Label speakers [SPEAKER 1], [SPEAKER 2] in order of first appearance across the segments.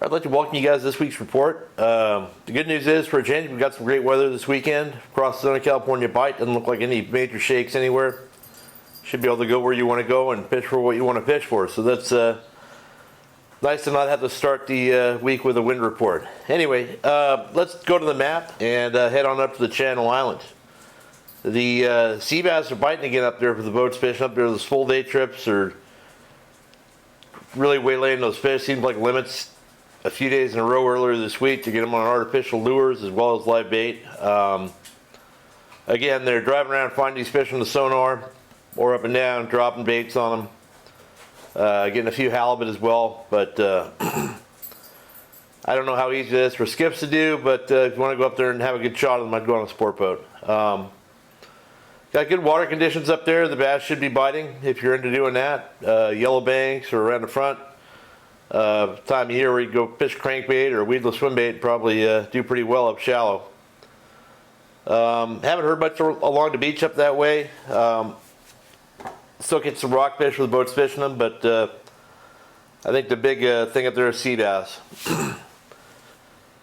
[SPEAKER 1] I'd like to welcome you guys to this week's report. The good news is, for a change, we've got some great weather this weekend across the Southern California Bight. Doesn't look like any major shakes anywhere. Should be able to go where you want to go and pitch for what you want to pitch for. So that's nice to not have to start the week with a wind report. Anyway, let's go to the map and head on up to the Channel Islands. The sea bass are biting again up there for the boats fishing up there. Those full day trips are really waylaying those fish. Seems like limits a few days in a row earlier this week to get them on artificial lures as well as live bait. Again, they're driving around finding these fish on the sonar or up and down, dropping baits on them. Getting a few halibut as well, but I don't know how easy it is for skips to do, but if you want to go up there and have a good shot of them, I'd go on a sport boat. Got good water conditions up there. The bass should be biting if you're into doing that. Yellow banks or around the front. Time of year where you go fish crankbait or weedless swim bait, probably do pretty well up shallow. Haven't heard much along the beach up that way. Still get some rockfish with boats fishing them, but I think the big thing up there is sea bass.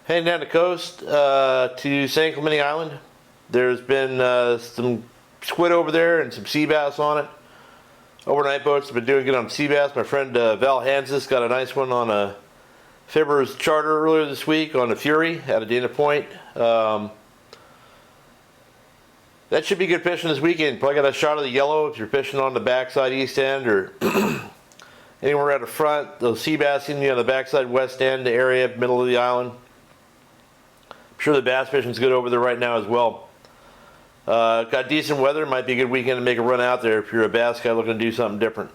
[SPEAKER 1] Heading down the coast to San Clemente Island. There's been some squid over there and some sea bass on it. Overnight boats have been doing good on sea bass. My friend Val Hansis got a nice one on a Fibbers charter earlier this week on a Fury out of Dana Point. That should be good fishing this weekend. Probably got a shot of the yellow if you're fishing on the backside east end or anywhere at the front. Those sea bass seem to be on the backside west end area, middle of the island. I'm sure the bass fishing's good over there right now as well. Got decent weather. Might be a good weekend to make a run out there if you're a bass guy looking to do something different.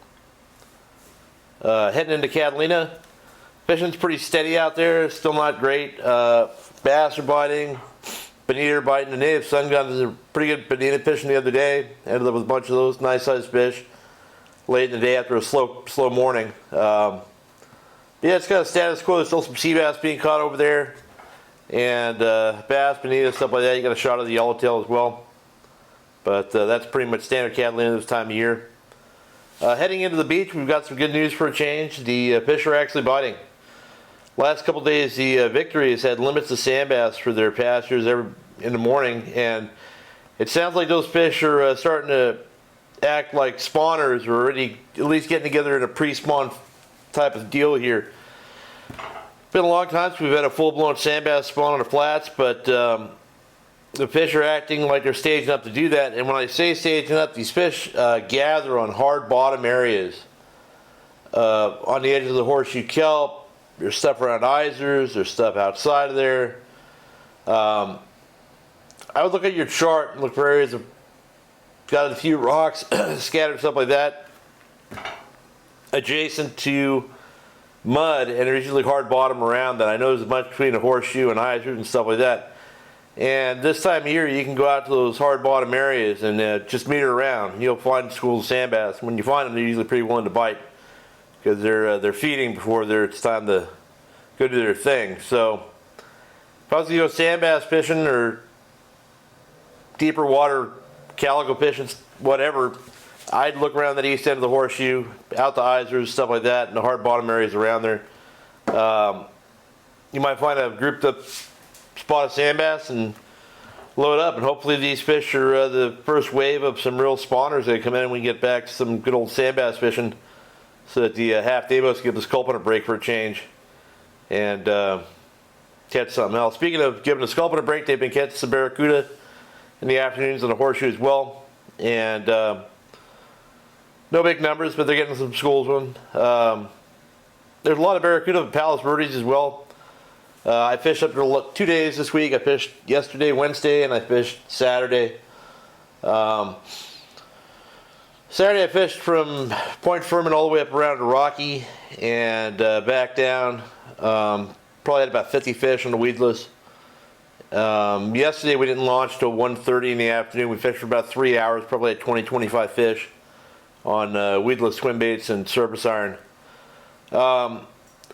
[SPEAKER 1] Heading into Catalina. Fishing's pretty steady out there. Still not great. Bass are biting. Bonita are biting. The native sun guns are pretty good bonita fishing the other day. Ended up with a bunch of those nice sized fish late in the day after a slow morning. Yeah, it's kind of status quo. There's still some sea bass being caught over there. And bass, bonita, stuff like that. You got a shot of the yellowtail as well. But that's pretty much standard Catalina this time of year. Heading into the beach, we've got some good news for a change. The fish are actually biting. Last couple days, the Victory has had limits of sand bass for their pastures in the morning, and it sounds like those fish are starting to act like spawners, or already at least getting together in a pre-spawn type of deal here. It's been a long time since we've had a full-blown sand bass spawn on the flats, but the fish are acting like they're staging up to do that. And when I say staging up, these fish gather on hard bottom areas. On the edge of the horseshoe kelp, there's stuff around Isers, there's stuff outside of there. I would look at your chart and look for areas that got a few rocks scattered, stuff like that, adjacent to mud, and there's usually hard bottom around that. I know there's a bunch between a horseshoe and Isers and stuff like that. And this time of year, you can go out to those hard bottom areas and just meter around. You'll find schools of sand bass. When you find them, they're usually pretty willing to bite because they're feeding before it's time to go do their thing. So if I was to go sand bass fishing or deeper water calico fishing, whatever, I'd look around that east end of the horseshoe, out to Isers, stuff like that, and the hard bottom areas around there. You might find a grouped up spot of sand bass and load up, and hopefully these fish are the first wave of some real spawners that come in and we get back to some good old sand bass fishing so that the half day boats give the sculpin a break for a change and catch something else. Speaking of giving the sculpin a break, they've been catching some barracuda in the afternoons on the horseshoe as well, and no big numbers, but they're getting some schools with them. There's a lot of barracuda and Palos Verdes as well. I fished up there 2 days this week. I fished yesterday, Wednesday, and I fished Saturday. Saturday I fished from Point Furman all the way up around to Rocky and back down. Probably had about 50 fish on the weedless. Yesterday we didn't launch till 1:30 in the afternoon. We fished for about 3 hours, probably had 20-25 fish on weedless swim baits and surface iron.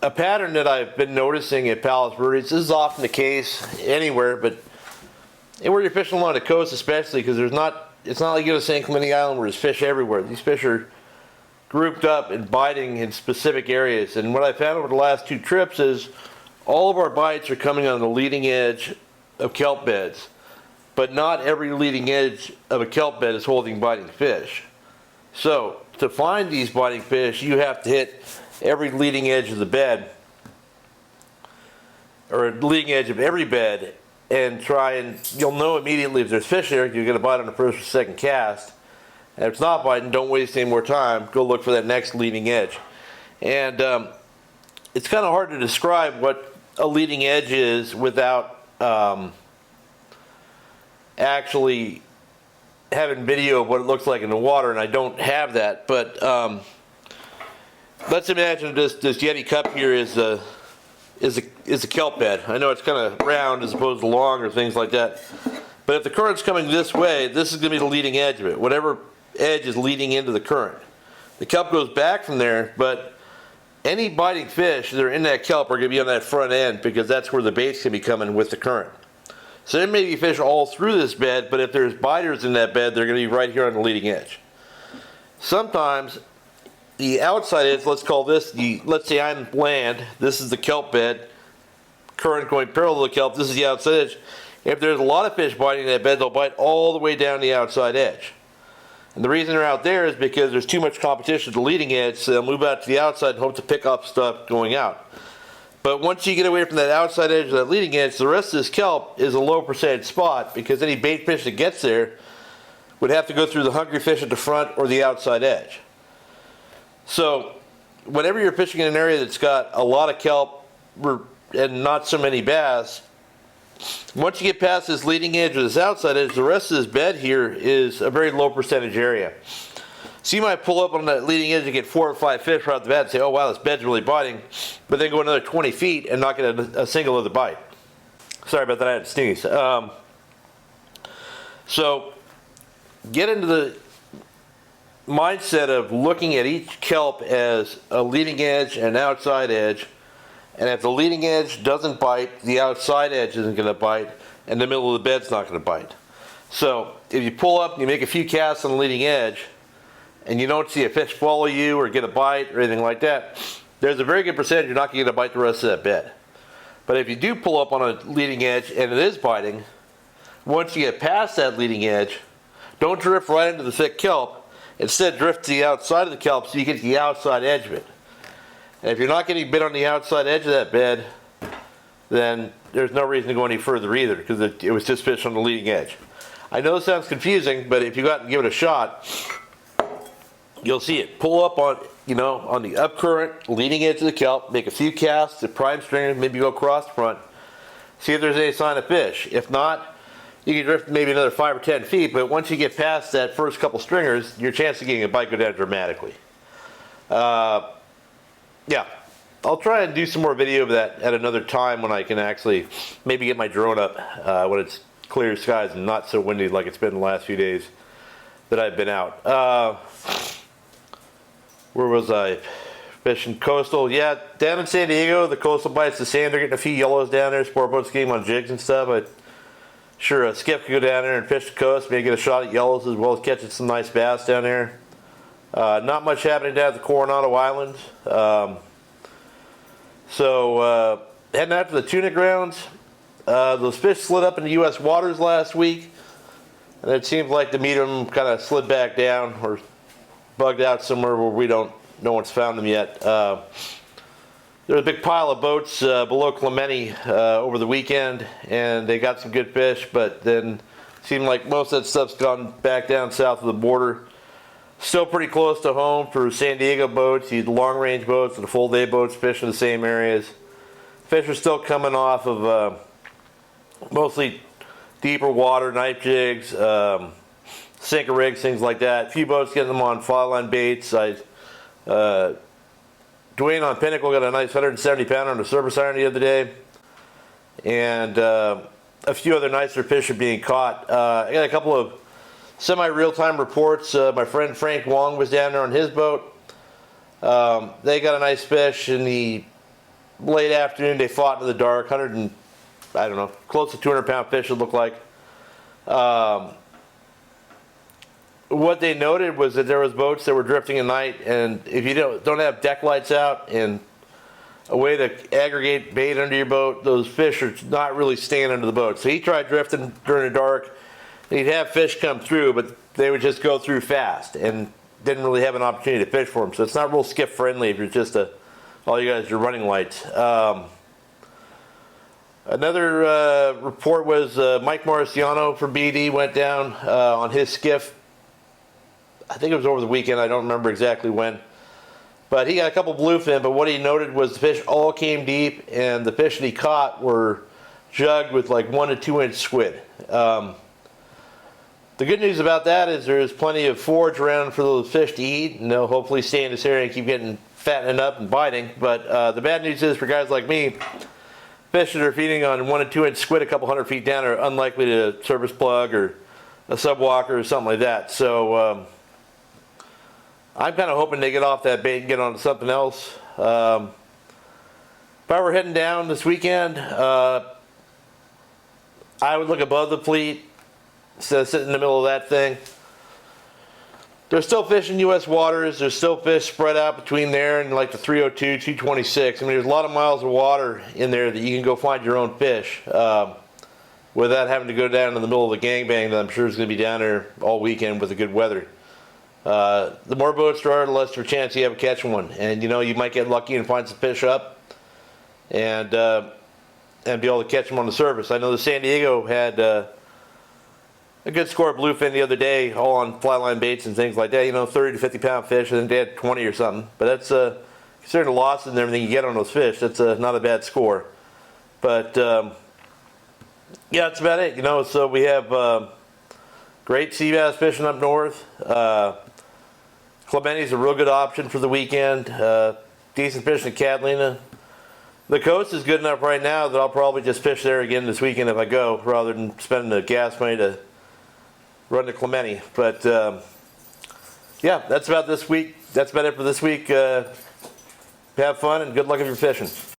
[SPEAKER 1] A pattern that I've been noticing at Palos Verdes, this is often the case anywhere, but where you're fishing along the coast especially, because it's not like you go to San Clemente Island where there's fish everywhere. These fish are grouped up and biting in specific areas. And what I found over the last 2 trips is all of our bites are coming on the leading edge of kelp beds, but not every leading edge of a kelp bed is holding biting fish. So to find these biting fish, you have to hit every leading edge of the bed, or leading edge of every bed, and try, and you'll know immediately if there's fish there. You're going to bite on the first or second cast. And if it's not biting, don't waste any more time. Go look for that next leading edge. And it's kind of hard to describe what a leading edge is without actually having video of what it looks like in the water, and I don't have that. But let's imagine this Yeti cup here is a kelp bed. I know it's kind of round as opposed to long or things like that. But if the current's coming this way, this is going to be the leading edge of it. Whatever edge is leading into the current. The kelp goes back from there, but any biting fish that are in that kelp are going to be on that front end, because that's where the bait's going to be coming with the current. So there may be fish all through this bed, but if there's biters in that bed, they're going to be right here on the leading edge. Sometimes the outside edge, let's call this let's say I'm land, this is the kelp bed, current going parallel to the kelp, this is the outside edge. If there's a lot of fish biting in that bed, they'll bite all the way down the outside edge. And the reason they're out there is because there's too much competition at the leading edge, so they'll move out to the outside and hope to pick up stuff going out. But once you get away from that outside edge of that leading edge, the rest of this kelp is a low percentage spot, because any bait fish that gets there would have to go through the hungry fish at the front or the outside edge. So whenever you're fishing in an area that's got a lot of kelp and not so many bass, once you get past this leading edge or this outside edge, the rest of this bed here is a very low percentage area. So you might pull up on that leading edge and get 4 or 5 fish right off the bat and say, oh wow, this bed's really biting, but then go another 20 feet and not get a single other bite. Sorry about that, I had to sneeze. So get into the mindset of looking at each kelp as a leading edge and an outside edge, and if the leading edge doesn't bite, the outside edge isn't going to bite, and the middle of the bed's not going to bite. So if you pull up and you make a few casts on the leading edge, and you don't see a fish follow you or get a bite or anything like that, there's a very good percentage you're not going to get a bite the rest of that bed. But if you do pull up on a leading edge and it is biting, once you get past that leading edge, don't drift right into the thick kelp. Instead, drift to the outside of the kelp so you get the outside edge of it. And if you're not getting bit on the outside edge of that bed, then there's no reason to go any further either, because it was just fish on the leading edge. I know this sounds confusing, but if you go out and give it a shot, you'll see it. Pull up on, on the up current, leading edge of the kelp, make a few casts at prime stringers, maybe go across the front, see if there's any sign of fish. If not, you can drift maybe another 5 or 10 feet, but once you get past that first couple stringers, your chance of getting a bite go down dramatically. Yeah, I'll try and do some more video of that at another time when I can actually maybe get my drone up when it's clear skies and not so windy like it's been the last few days that I've been out. Where was I? Fishing coastal. Yeah, down in San Diego, the coastal bites, the sand, they're getting a few yellows down there. Sport boats game on jigs and stuff. But sure, Skip could go down there and fish the coast, maybe get a shot at yellows as well as catching some nice bass down there. Not much happening down at the Coronado Islands. So heading out to the tuna grounds. Those fish slid up into U.S. waters last week, and it seems like the medium kind of slid back down or bugged out somewhere where we don't know what's found them yet. There's a big pile of boats below Clemente over the weekend, and they got some good fish, but then it seemed like most of that stuff's gone back down south of the border. Still pretty close to home for San Diego boats, the long range boats and the full day boats fishing the same areas. Fish are still coming off of mostly deeper water, knife jigs, sinker rigs, things like that. A few boats getting them on fly line baits. Dwayne on Pinnacle got a nice 170 pounder on the surface iron the other day, and a few other nicer fish are being caught. I got a couple of semi-real-time reports. My friend Frank Wong was down there on his boat. They got a nice fish in the late afternoon. They fought in the dark, close to 200-pound fish it looked like. What they noted was that there was boats that were drifting at night, and if you don't have deck lights out and a way to aggregate bait under your boat, those fish are not really staying under the boat. So he tried drifting during the dark. He'd have fish come through, but they would just go through fast and didn't really have an opportunity to fish for them. So it's not real skiff friendly if you're just all you guys are running lights. Another report was Mike Marciano from BD went down on his skiff. I think it was over the weekend. I don't remember exactly when. But he got a couple bluefin, but what he noted was the fish all came deep, and the fish that he caught were jugged with like 1 to 2 inch squid. The good news about that is there's plenty of forage around for those fish to eat, and they'll hopefully stay in this area and keep getting fattening up and biting. But the bad news is for guys like me, fish that are feeding on 1 to 2 inch squid a couple hundred feet down are unlikely to surface plug or a subwalker or something like that. So I'm kind of hoping they get off that bait and get on to something else. If I were heading down this weekend, I would look above the fleet instead of sitting in the middle of that thing. There's still fish in U.S. waters. There's still fish spread out between there and like the 302, 226. I mean, there's a lot of miles of water in there that you can go find your own fish without having to go down in the middle of the gangbang that I'm sure is going to be down there all weekend with the good weather. The more boats there are, the less there's a chance you have a catch one. And you know, you might get lucky and find some fish up and be able to catch them on the surface. I know the San Diego had a good score of bluefin the other day, all on flatline baits and things like that. You know, 30 to 50 pound fish. I think they had 20 or something. But that's considering the losses and everything you get on those fish, that's not a bad score. But yeah, that's about it. You know, so we have great sea bass fishing up north. Clementi's a real good option for the weekend. Decent fishing at Catalina. The coast is good enough right now that I'll probably just fish there again this weekend if I go, rather than spending the gas money to run to Clementi. But yeah, that's about this week. That's about it for this week. Have fun and good luck if you're fishing.